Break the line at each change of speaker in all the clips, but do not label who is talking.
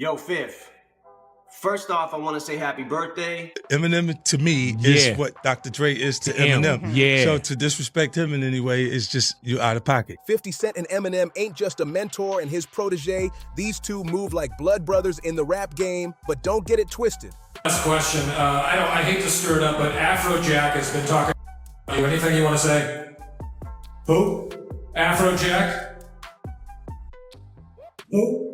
Yo, Fifth. First off, I want to say happy birthday.
Eminem to me is what Dr. Dre is to Eminem.
Yeah.
So to disrespect him in any way is just you out of pocket.
50 Cent and Eminem ain't just a mentor and his protege. These two move like blood brothers in the rap game, but don't get it twisted.
Last question. I hate to stir it up, but Afrojack has been talking. You anything you want to say? Who? Afrojack? Who?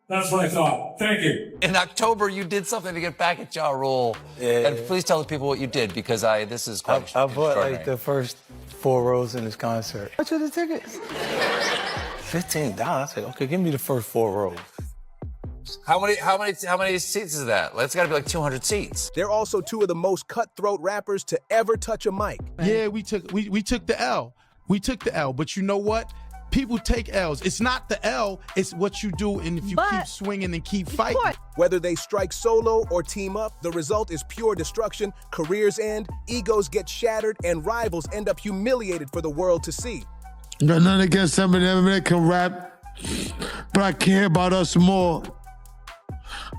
That's what I thought. Thank you.
In October, you did something to get back at Ja Rule.
Yeah.
And please tell the people what you did, because this is quite
I bought like the first 4 rows in his concert. How much are the tickets? $15. I said, okay, give me the first 4 rows.
How many seats is that? That's got to be like 200 seats.
They're also two of the most cutthroat rappers to ever touch a mic.
Yeah, we took the L. We took the L, but you know what? People take L's. It's not the L, it's what you do, and if you keep swinging and keep fighting.
Whether they strike solo or team up, the result is pure destruction, careers end, egos get shattered, and rivals end up humiliated for the world to see.
Got nothing against some of them that can rap, but I care about us more.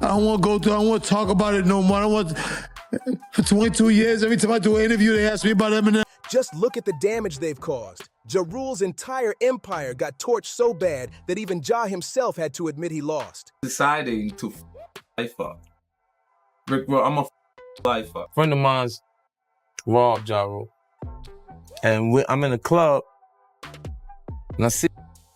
I don't want to go through, I don't want to talk about it no more. I don't want, for 22 years, every time I do an interview, they ask me about Eminem.
Just look at the damage they've caused. Ja Rule's entire empire got torched so bad that even Ja himself had to admit he lost.
Deciding to life up. Rick, bro, I'm a life up.
Friend of mine's robbed Ja Rule. And I'm in a club, and I see,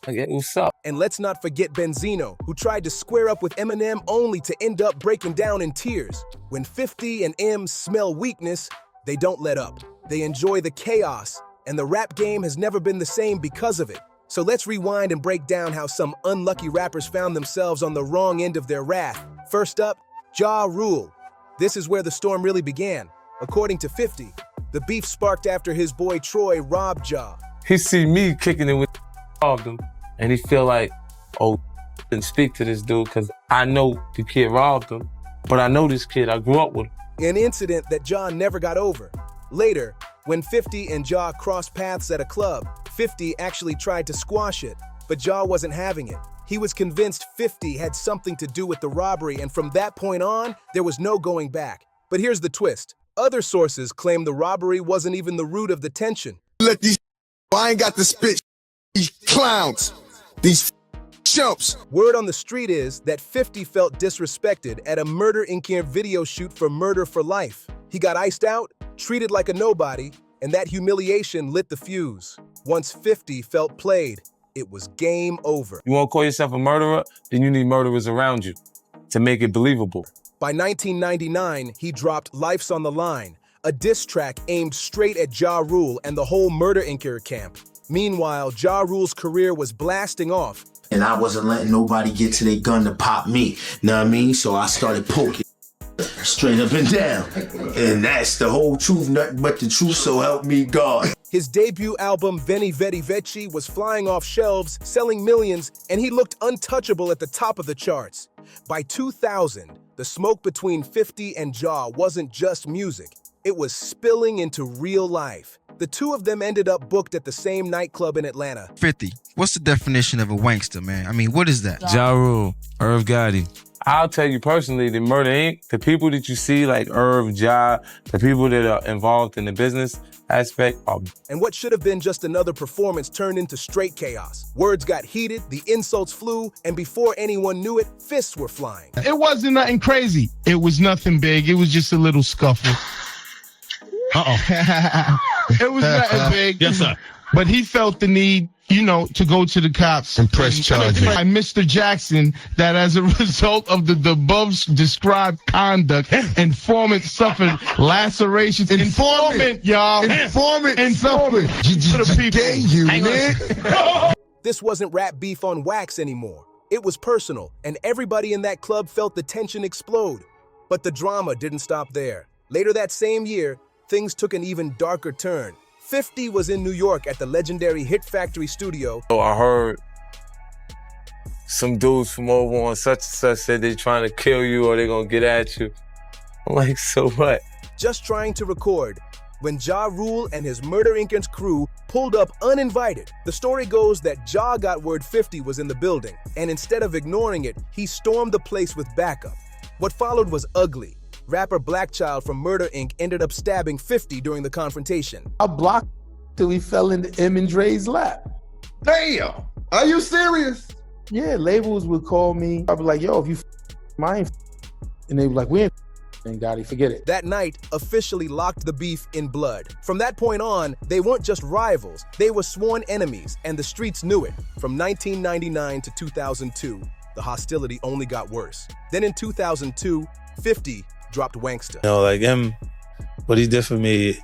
what's up?
And let's not forget Benzino, who tried to square up with Eminem only to end up breaking down in tears. When 50 and M smell weakness, they don't let up. They enjoy the chaos, and the rap game has never been the same because of it. So let's rewind and break down how some unlucky rappers found themselves on the wrong end of their wrath. First up, Ja Rule. This is where the storm really began. According to 50, the beef sparked after his boy Troy robbed Ja.
He see me kicking it with robbed him, and he feel like, oh, didn't speak to this dude because I know the kid robbed him, but I know this kid, I grew up with him.
An incident that Ja never got over. Later, when 50 and Ja crossed paths at a club, 50 actually tried to squash it, but Ja wasn't having it. He was convinced 50 had something to do with the robbery, and from that point on, there was no going back. But here's the twist. Other sources claim the robbery wasn't even the root of the tension.
Let these, I ain't got to spit, these clowns, these chumps.
Word on the street is that 50 felt disrespected at a Murder Inc. video shoot for Murder for Life. He got iced out, treated like a nobody, and that humiliation lit the fuse. Once 50 felt played, it was game over.
You want to call yourself a murderer? Then you need murderers around you to make it believable.
By 1999, he dropped Life's on the Line, a diss track aimed straight at Ja Rule and the whole Murder Inc. camp. Meanwhile, Ja Rule's career was blasting off.
And I wasn't letting nobody get to their gun to pop me, know what I mean? So I started poking straight up and down. And that's the whole truth, nothing but the truth, so help me God.
His debut album, Veni Vedi Vici, was flying off shelves, selling millions, and he looked untouchable at the top of the charts. By 2000, the smoke between 50 and Ja wasn't just music. It was spilling into real life. The two of them ended up booked at the same nightclub in Atlanta.
50, what's the definition of a wankster, man? I mean, what is that?
Ja Rule, Irv Gotti. I'll tell you personally, the Murder Inc., the people that you see like Irv, Ja, the people that are involved in the business aspect are...
And what should have been just another performance turned into straight chaos. Words got heated, the insults flew, and before anyone knew it, fists were flying.
It wasn't nothing crazy. It was nothing big. It was just a little scuffle. It was nothing big.
Yes, sir.
But he felt the need, to go to the cops.
And press charges.
By Mr. Jackson, that as a result of the above described conduct, informant suffered lacerations. Informant, y'all.
Informant.
Informant. For the people.
Dang you, man.
This wasn't rap beef on wax anymore. It was personal, and everybody in that club felt the tension explode. But the drama didn't stop there. Later that same year, things took an even darker turn. 50 was in New York at the legendary Hit Factory studio.
Oh, I heard some dudes from over on such and such said they're trying to kill you or they're gonna get at you. I'm like, so what?
Just trying to record, when Ja Rule and his Murder Inc.'s crew pulled up uninvited. The story goes that Ja got word 50 was in the building, and instead of ignoring it, he stormed the place with backup. What followed was ugly. Rapper Black Child from Murder Inc. ended up stabbing 50 during the confrontation.
I blocked till he fell into M and Dre's lap.
Damn! Are you serious?
Yeah, labels would call me. I'd be like, yo, if you mine, and they be like, we ain't Gotti, forget it.
That night officially locked the beef in blood. From that point on, they weren't just rivals, they were sworn enemies, and the streets knew it. From 1999 to 2002, the hostility only got worse. Then in 2002, 50 dropped Wanksta.
You know, like him, what he did for me,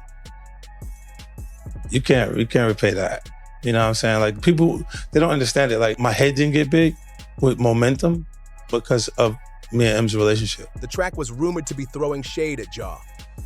you can't repay that. You know what I'm saying? Like people, they don't understand it. Like my head didn't get big with momentum because of me and M's relationship.
The track was rumored to be throwing shade at Ja,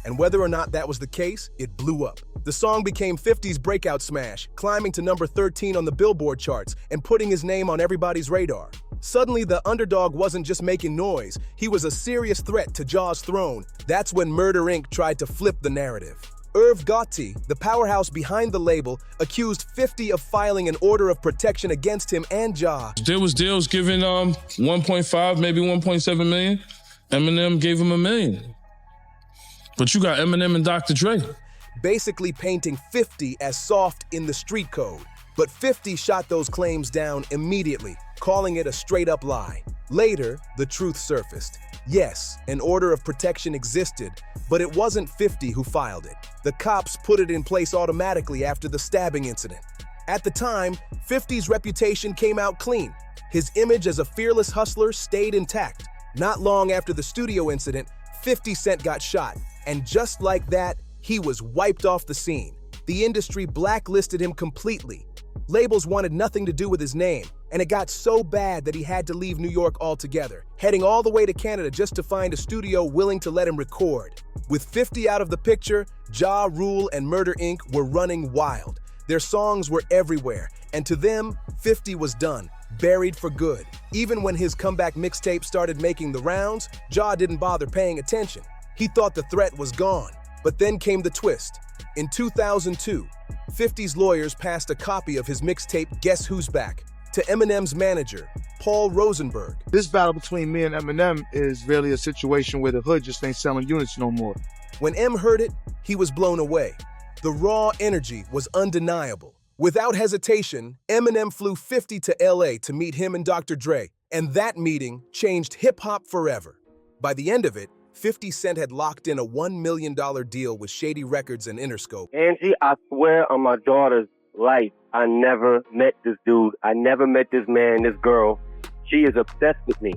and whether or not that was the case, it blew up. The song became 50's breakout smash, climbing to number 13 on the Billboard charts and putting his name on everybody's radar. Suddenly, the underdog wasn't just making noise, he was a serious threat to Ja's throne. That's when Murder Inc. tried to flip the narrative. Irv Gotti, the powerhouse behind the label, accused 50 of filing an order of protection against him and Ja.
There was deals giving 1.5, maybe 1.7 million. Eminem gave him $1 million. But you got Eminem and Dr. Dre.
Basically painting 50 as soft in the street code. But 50 shot those claims down immediately, calling it a straight-up lie. Later, the truth surfaced. Yes, an order of protection existed, but it wasn't 50 who filed it. The cops put it in place automatically after the stabbing incident. At the time, 50's reputation came out clean. His image as a fearless hustler stayed intact. Not long after the studio incident, 50 Cent got shot, and just like that, he was wiped off the scene. The industry blacklisted him completely. Labels wanted nothing to do with his name, and it got so bad that he had to leave New York altogether, heading all the way to Canada just to find a studio willing to let him record. With 50 out of the picture, Ja Rule and Murder Inc. were running wild. Their songs were everywhere, and to them, 50 was done, buried for good. Even when his comeback mixtape started making the rounds, Ja didn't bother paying attention. He thought the threat was gone. But then came the twist. In 2002, 50's lawyers passed a copy of his mixtape Guess Who's Back to Eminem's manager, Paul Rosenberg.
This battle between me and Eminem is really a situation where the hood just ain't selling units no more.
When M heard it, he was blown away. The raw energy was undeniable. Without hesitation, Eminem flew 50 to LA to meet him and Dr. Dre, and that meeting changed hip-hop forever. By the end of it, 50 Cent had locked in a $1 million deal with Shady Records and Interscope.
Angie, I swear on my daughter's life, I never met this dude. I never met this man, this girl. She is obsessed with me.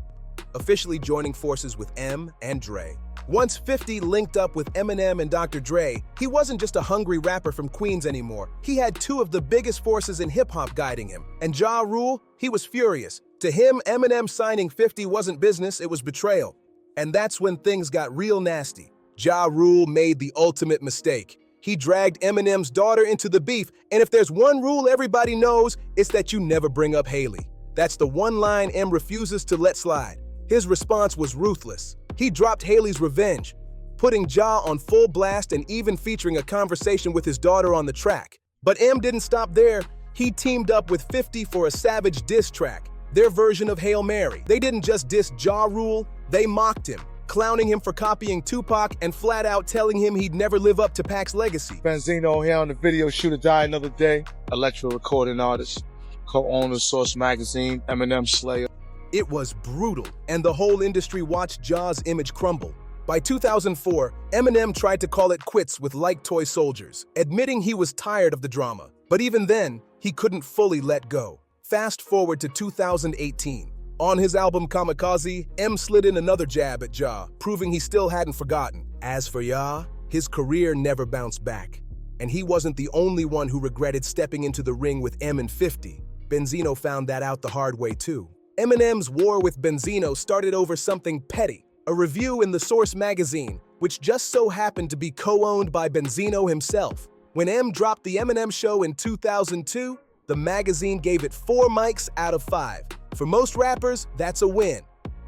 Officially joining forces with M and Dre. Once 50 linked up with Eminem and Dr. Dre, he wasn't just a hungry rapper from Queens anymore. He had two of the biggest forces in hip-hop guiding him. And Ja Rule, he was furious. To him, Eminem signing 50 wasn't business, it was betrayal. And that's when things got real nasty. Ja Rule made the ultimate mistake. He dragged Eminem's daughter into the beef, and if there's one rule everybody knows, it's that you never bring up Haley. That's the one line M refuses to let slide. His response was ruthless. He dropped Haley's revenge, putting Ja on full blast and even featuring a conversation with his daughter on the track. But M didn't stop there. He teamed up with 50 for a savage diss track, their version of Hail Mary. They didn't just diss Ja Rule, they mocked him, clowning him for copying Tupac and flat out telling him he'd never live up to Pac's legacy.
Benzino here on the video Shoot or Die Another Day, electro recording artist, co-owner of Source Magazine, Eminem Slayer.
It was brutal, and the whole industry watched Ja's image crumble. By 2004, Eminem tried to call it quits with Like Toy Soldiers, admitting he was tired of the drama. But even then, he couldn't fully let go. Fast forward to 2018. On his album Kamikaze, M slid in another jab at Ja, proving he still hadn't forgotten. As for Ya, his career never bounced back. And he wasn't the only one who regretted stepping into the ring with M and 50. Benzino found that out the hard way too. Eminem's war with Benzino started over something petty, a review in the Source magazine, which just so happened to be co-owned by Benzino himself. When M dropped The Eminem Show in 2002, the magazine gave it 4 mics out of 5. For most rappers, that's a win,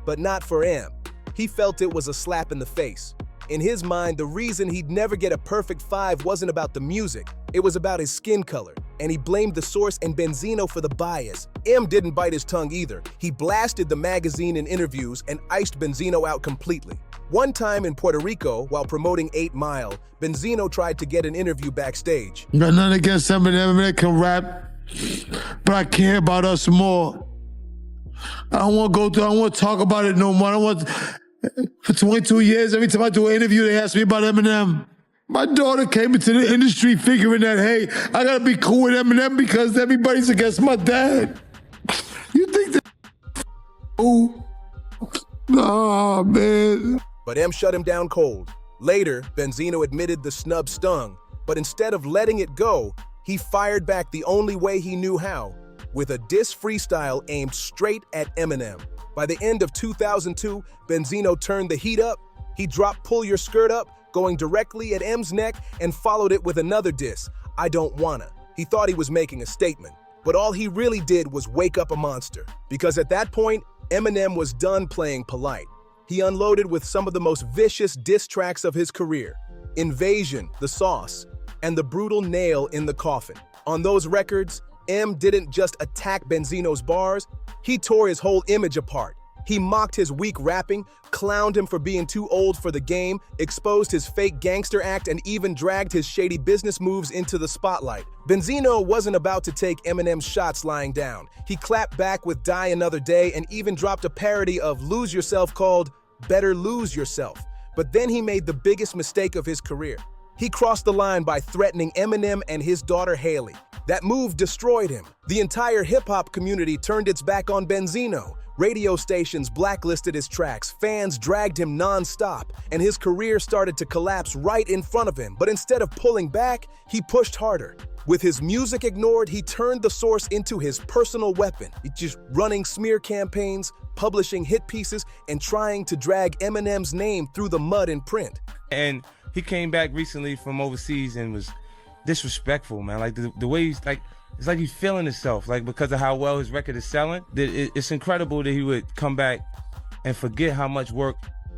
but not for M. He felt it was a slap in the face. In his mind, the reason he'd never get a perfect 5 wasn't about the music, it was about his skin color, and he blamed the source and Benzino for the bias. M didn't bite his tongue either. He blasted the magazine in interviews and iced Benzino out completely. One time in Puerto Rico, while promoting 8 Mile, Benzino tried to get an interview backstage.
Got nothing against Cent and Eminem that can rap, but I care about us more. I don't want to go through, I don't want to talk about it no more. I don't want, for 22 years, every time I do an interview, they ask me about Eminem. My daughter came into the industry figuring that, hey, I gotta be cool with Eminem because everybody's against my dad. You think that? Oh, nah, man.
But M shut him down cold. Later, Benzino admitted the snub stung, but instead of letting it go, he fired back the only way he knew how, with a diss freestyle aimed straight at Eminem. By the end of 2002, Benzino turned the heat up. He dropped Pull Your Skirt Up, going directly at M's neck, and followed it with another diss, I Don't Wanna. He thought he was making a statement, but all he really did was wake up a monster, because at that point, Eminem was done playing polite. He unloaded with some of the most vicious diss tracks of his career, Invasion, The Sauce, and The Brutal Nail in the Coffin. On those records, M didn't just attack Benzino's bars, he tore his whole image apart. He mocked his weak rapping, clowned him for being too old for the game, exposed his fake gangster act, and even dragged his shady business moves into the spotlight. Benzino wasn't about to take Eminem's shots lying down. He clapped back with Die Another Day and even dropped a parody of Lose Yourself called Better Lose Yourself. But then he made the biggest mistake of his career. He crossed the line by threatening Eminem and his daughter Haley. That move destroyed him. The entire hip-hop community turned its back on Benzino. Radio stations blacklisted his tracks, fans dragged him non-stop, and his career started to collapse right in front of him. But instead of pulling back, he pushed harder. With his music ignored, he turned the source into his personal weapon, just running smear campaigns, publishing hit pieces, and trying to drag Eminem's name through the mud in print.
And he came back recently from overseas and was disrespectful, man. Like the way he's like, it's like he's feeling himself, like because of how well his record is selling. It's incredible that he would come back and forget how much work,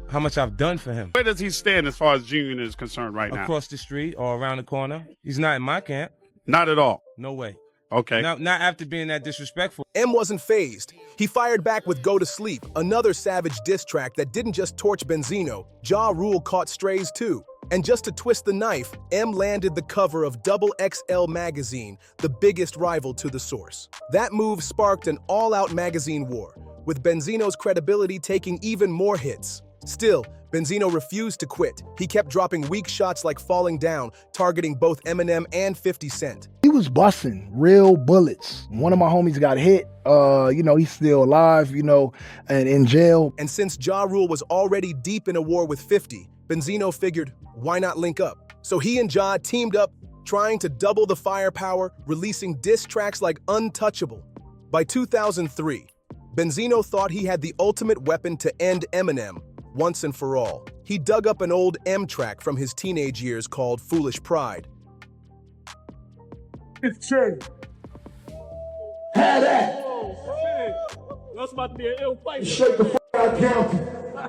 how much I've done for him.
Where does he stand as far as Junior is concerned right now?
Across the street or around the corner. He's not in my camp.
Not at all.
No way.
Okay.
Not after being that disrespectful.
M wasn't fazed. He fired back with Go to Sleep, another savage diss track that didn't just torch Benzino. Ja Rule caught strays too. And just to twist the knife, M landed the cover of XXL magazine, the biggest rival to the source. That move sparked an all-out magazine war, with Benzino's credibility taking even more hits. Still, Benzino refused to quit. He kept dropping weak shots like Falling Down, targeting both Eminem and 50 Cent.
He was busting real bullets. One of my homies got hit. He's still alive, and in jail.
And since Ja Rule was already deep in a war with 50, Benzino figured, why not link up? So he and Ja teamed up, trying to double the firepower, releasing diss tracks like Untouchable. By 2003, Benzino thought he had the ultimate weapon to end Eminem once and for all. He dug up an old M track from his teenage years called Foolish Pride.
It's true. Have that. That's about to be an ill fight. Shake the out of county.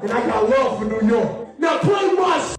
And I got love for New York. Now play my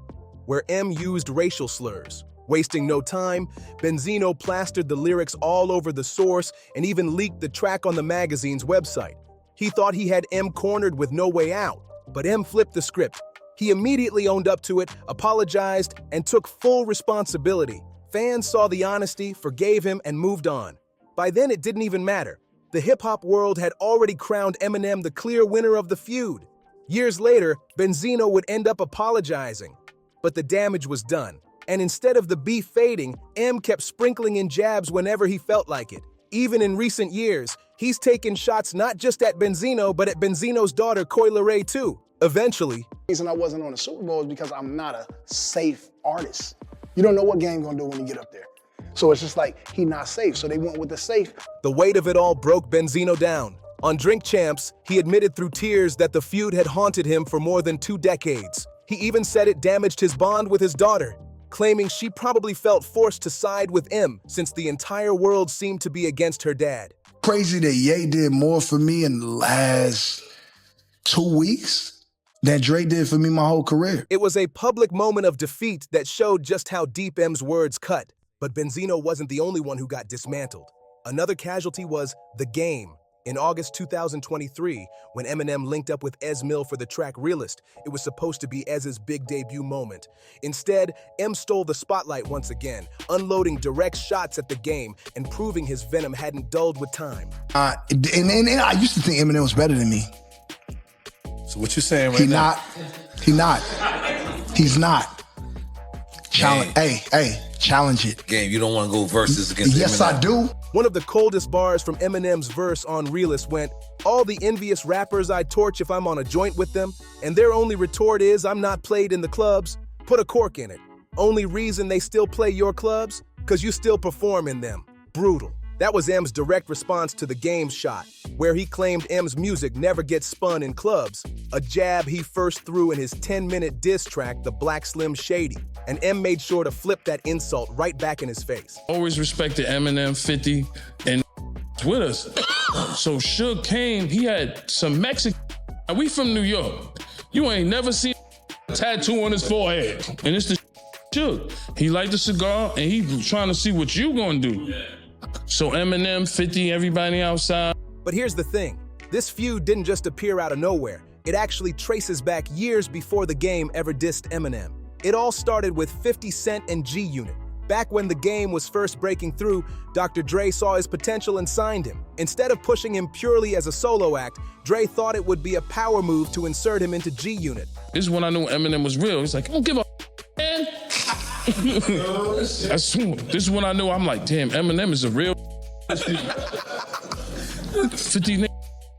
where M used racial slurs. Wasting no time, Benzino plastered the lyrics all over the source and even leaked the track on the magazine's website. He thought he had M cornered with no way out, but M flipped the script. He immediately owned up to it, apologized, and took full responsibility. Fans saw the honesty, forgave him, and moved on. By then, it didn't even matter. The hip-hop world had already crowned Eminem the clear winner of the feud. Years later, Benzino would end up apologizing. But the damage was done. And instead of the beef fading, M kept sprinkling in jabs whenever he felt like it. Even in recent years, he's taken shots not just at Benzino, but at Benzino's daughter, Coi Leray, too. Eventually,
the reason I wasn't on the Super Bowl is because I'm not a safe artist. You don't know what game gonna do when you get up there. So it's just like, he not safe, so they went with the safe.
The weight of it all broke Benzino down. On Drink Champs, he admitted through tears that the feud had haunted him for more than 2 decades. He even said it damaged his bond with his daughter, claiming she probably felt forced to side with M since the entire world seemed to be against her dad.
Crazy that Ye did more for me in the last 2 weeks
that Dre did for me my whole career.
It was a public moment of defeat that showed just how deep M's words cut. But Benzino wasn't the only one who got dismantled. Another casualty was The Game. In August 2023, when Eminem linked up with Ez Mill for the track Realist, it was supposed to be Ez's big debut moment. Instead, M stole the spotlight once again, unloading direct shots at The Game and proving his venom hadn't dulled with time.
And I used to think Eminem was better than me.
So what you saying right now?
He's not. Challenge. Hey, challenge it.
Game, you don't want to go versus against Eminem.
Yes, I do.
One of the coldest bars from Eminem's verse on Realist went, "All the envious rappers I torch if I'm on a joint with them, and their only retort is I'm not played in the clubs. Put a cork in it. Only reason they still play your clubs? 'Cause you still perform in them." Brutal. That was M's direct response to The Game's shot, where he claimed M's music never gets spun in clubs, a jab he first threw in his 10-minute diss track, The Black Slim Shady, and M made sure to flip that insult right back in his face.
Always respected Eminem, 50, and with us. So Suge came, he had some Mexican. We from New York. You ain't never seen a tattoo on his forehead. And it's the Suge. He liked the cigar, and he trying to see what you gonna do. So Eminem, 50, everybody outside.
But here's the thing. This feud didn't just appear out of nowhere. It actually traces back years before The Game ever dissed Eminem. It all started with 50 Cent and G-Unit. Back when The Game was first breaking through, Dr. Dre saw his potential and signed him. Instead of pushing him purely as a solo act, Dre thought it would be a power move to insert him into G-Unit.
This is when I knew Eminem was real. He's like, I don't give a man. This is when I knew, I'm like, damn, Eminem is a real 50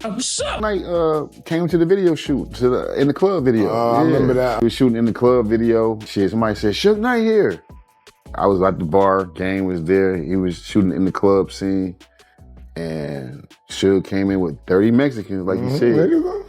what's up?
Night came to the video shoot in the club video.
I remember that.
We was shooting in the club video. Shit, somebody said, Suge Knight here. I was at the bar, Game was there. He was shooting in the club scene. And Suge came in with 30 Mexicans, like you said.
There you go.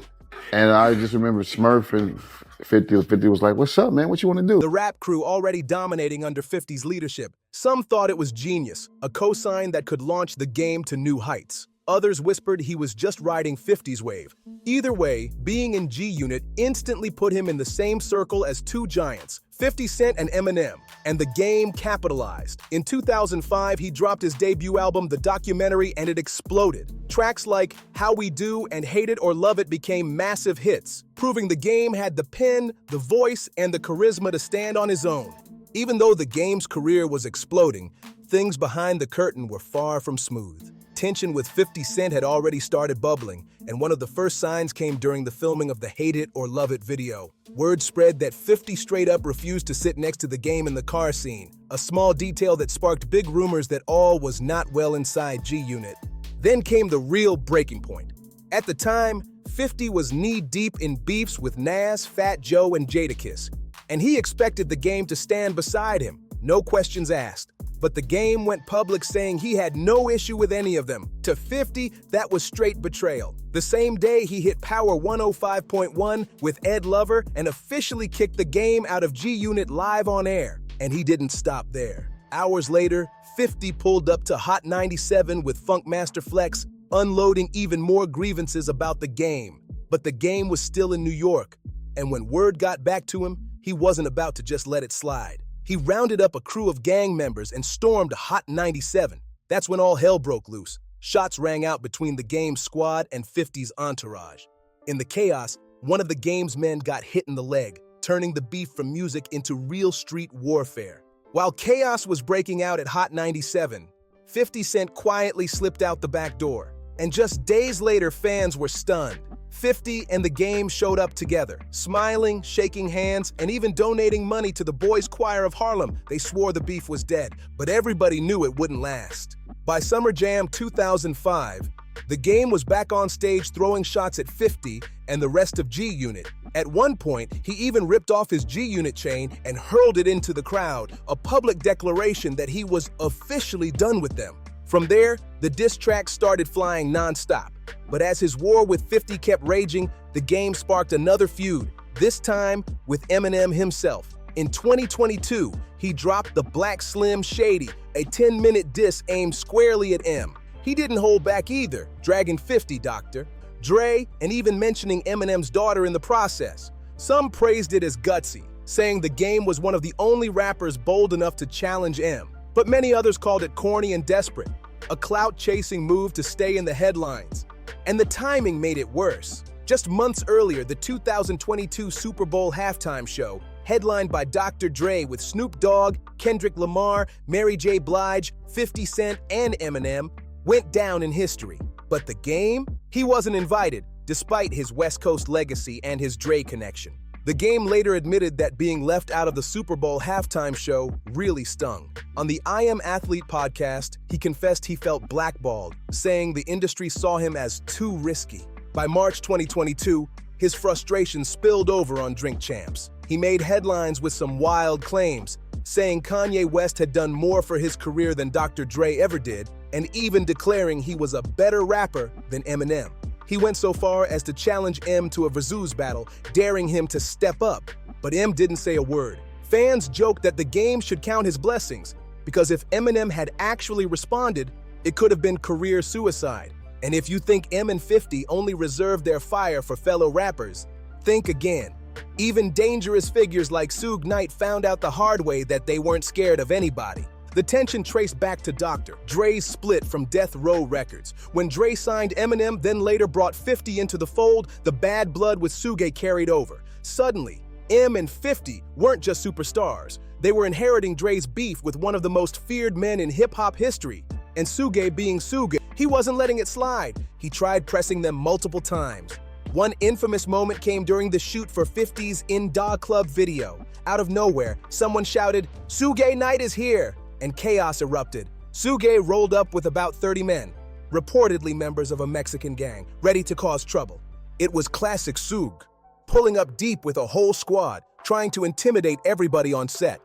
And I just remember Smurf and 50 was like, what's up, man? What you want to do?
The rap crew already dominating under 50's leadership. Some thought it was genius, a cosign that could launch The Game to new heights. Others whispered he was just riding 50's wave. Either way, being in G-Unit instantly put him in the same circle as two giants, 50 Cent and Eminem, and The Game capitalized. In 2005, he dropped his debut album, The Documentary, and it exploded. Tracks like How We Do and Hate It or Love It became massive hits, proving The Game had the pen, the voice, and the charisma to stand on his own. Even though The Game's career was exploding, things behind the curtain were far from smooth. Tension with 50 Cent had already started bubbling, and one of the first signs came during the filming of the Hate It or Love It video. Word spread that 50 straight up refused to sit next to The Game in the car scene, a small detail that sparked big rumors that all was not well inside G-Unit. Then came the real breaking point. At the time, 50 was knee-deep in beefs with Nas, Fat Joe, and Jadakiss, and he expected The Game to stand beside him, no questions asked. But The Game went public saying he had no issue with any of them. To 50, that was straight betrayal. The same day, he hit Power 105.1 with Ed Lover and officially kicked The Game out of G-Unit live on air. And he didn't stop there. Hours later, 50 pulled up to Hot 97 with Funkmaster Flex, unloading even more grievances about The Game. But The Game was still in New York. And when word got back to him, he wasn't about to just let it slide. He rounded up a crew of gang members and stormed Hot 97. That's when all hell broke loose. Shots rang out between The Game's squad and 50's entourage. In the chaos, one of The Game's men got hit in the leg, turning the beef from music into real street warfare. While chaos was breaking out at Hot 97, 50 Cent quietly slipped out the back door. And just days later, fans were stunned. 50 and The Game showed up together, smiling, shaking hands, and even donating money to the Boys Choir of Harlem. They swore the beef was dead, but everybody knew it wouldn't last. By Summer Jam 2005, The Game was back on stage throwing shots at 50 and the rest of G-Unit. At one point, he even ripped off his G-Unit chain and hurled it into the crowd, a public declaration that he was officially done with them. From there, the diss tracks started flying non-stop. But as his war with 50 kept raging, The Game sparked another feud, this time with Eminem himself. In 2022, he dropped The Black Slim Shady, a 10-minute diss aimed squarely at M. He didn't hold back either, dragging 50, Dr. Dre, and even mentioning Eminem's daughter in the process. Some praised it as gutsy, saying the game was one of the only rappers bold enough to challenge M, but many others called it corny and desperate, a clout-chasing move to stay in the headlines. And the timing made it worse. Just months earlier, the 2022 Super Bowl halftime show, headlined by Dr. Dre with Snoop Dogg, Kendrick Lamar, Mary J. Blige, 50 Cent, and Eminem, went down in history. But the game? He wasn't invited, despite his West Coast legacy and his Dre connection. The game later admitted that being left out of the Super Bowl halftime show really stung. On the I Am Athlete podcast, he confessed he felt blackballed, saying the industry saw him as too risky. By March 2022, his frustration spilled over on Drink Champs. He made headlines with some wild claims, saying Kanye West had done more for his career than Dr. Dre ever did, and even declaring he was a better rapper than Eminem. He went so far as to challenge M to a versus battle, daring him to step up. But M didn't say a word. Fans joked that the game should count his blessings, because if Eminem had actually responded, it could have been career suicide. And if you think M and 50 only reserved their fire for fellow rappers, think again. Even dangerous figures like Suge Knight found out the hard way that they weren't scared of anybody. The tension traced back to Dr. Dre's split from Death Row Records. When Dre signed Eminem, then later brought 50 into the fold, the bad blood with Suge carried over. Suddenly, M and 50 weren't just superstars. They were inheriting Dre's beef with one of the most feared men in hip-hop history. And Suge being Suge, he wasn't letting it slide. He tried pressing them multiple times. One infamous moment came during the shoot for 50's In Da Club video. Out of nowhere, someone shouted, "Suge Knight is here!" and chaos erupted. Suge rolled up with about 30 men, reportedly members of a Mexican gang, ready to cause trouble. It was classic Suge, pulling up deep with a whole squad, trying to intimidate everybody on set.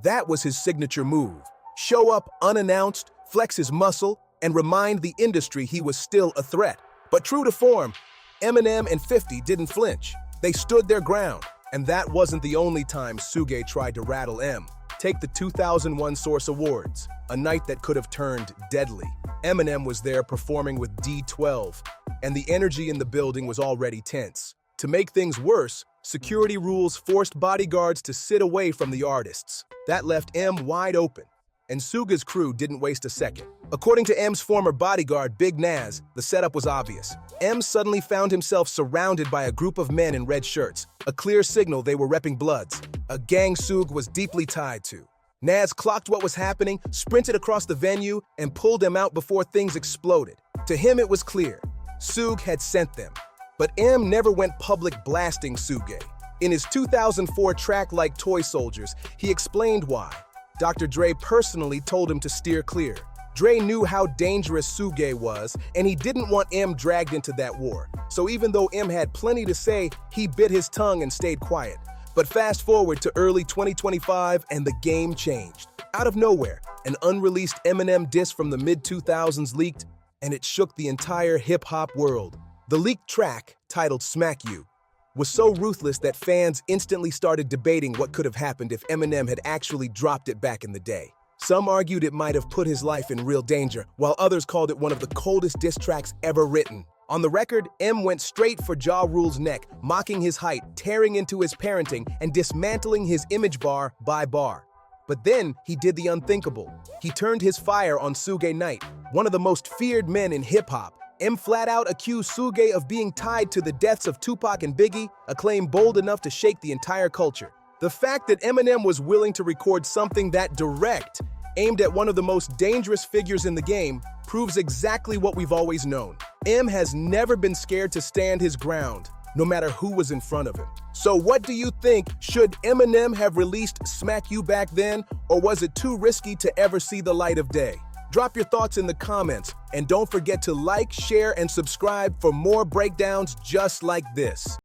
That was his signature move. Show up unannounced, flex his muscle, and remind the industry he was still a threat. But true to form, Eminem and 50 didn't flinch. They stood their ground, and that wasn't the only time Suge tried to rattle M. Take the 2001 Source Awards, a night that could have turned deadly. Eminem was there performing with D12, and the energy in the building was already tense. To make things worse, security rules forced bodyguards to sit away from the artists. That left M wide open, and Suge's crew didn't waste a second. According to M's former bodyguard, Big Naz, the setup was obvious. M suddenly found himself surrounded by a group of men in red shirts, a clear signal they were repping Bloods, a gang Suge was deeply tied to. Naz clocked what was happening, sprinted across the venue, and pulled them out before things exploded. To him, it was clear. Suge had sent them. But M never went public blasting Suge. In his 2004 track Like Toy Soldiers, he explained why. Dr. Dre personally told him to steer clear. Dre knew how dangerous Suge was, and he didn't want M dragged into that war. So even though M had plenty to say, he bit his tongue and stayed quiet. But fast forward to early 2025, and the game changed. Out of nowhere, an unreleased Eminem diss from the mid-2000s leaked, and it shook the entire hip-hop world. The leaked track, titled Smack You, was so ruthless that fans instantly started debating what could have happened if Eminem had actually dropped it back in the day. Some argued it might have put his life in real danger, while others called it one of the coldest diss tracks ever written. On the record, M went straight for Ja Rule's neck, mocking his height, tearing into his parenting, and dismantling his image bar by bar. But then he did the unthinkable. He turned his fire on Suge Knight, one of the most feared men in hip-hop. M flat out accused Suge of being tied to the deaths of Tupac and Biggie, a claim bold enough to shake the entire culture. The fact that Eminem was willing to record something that direct, aimed at one of the most dangerous figures in the game, proves exactly what we've always known. M has never been scared to stand his ground, no matter who was in front of him. So what do you think? Should Eminem have released Smack You back then, or was it too risky to ever see the light of day? Drop your thoughts in the comments, and don't forget to like, share, and subscribe for more breakdowns just like this.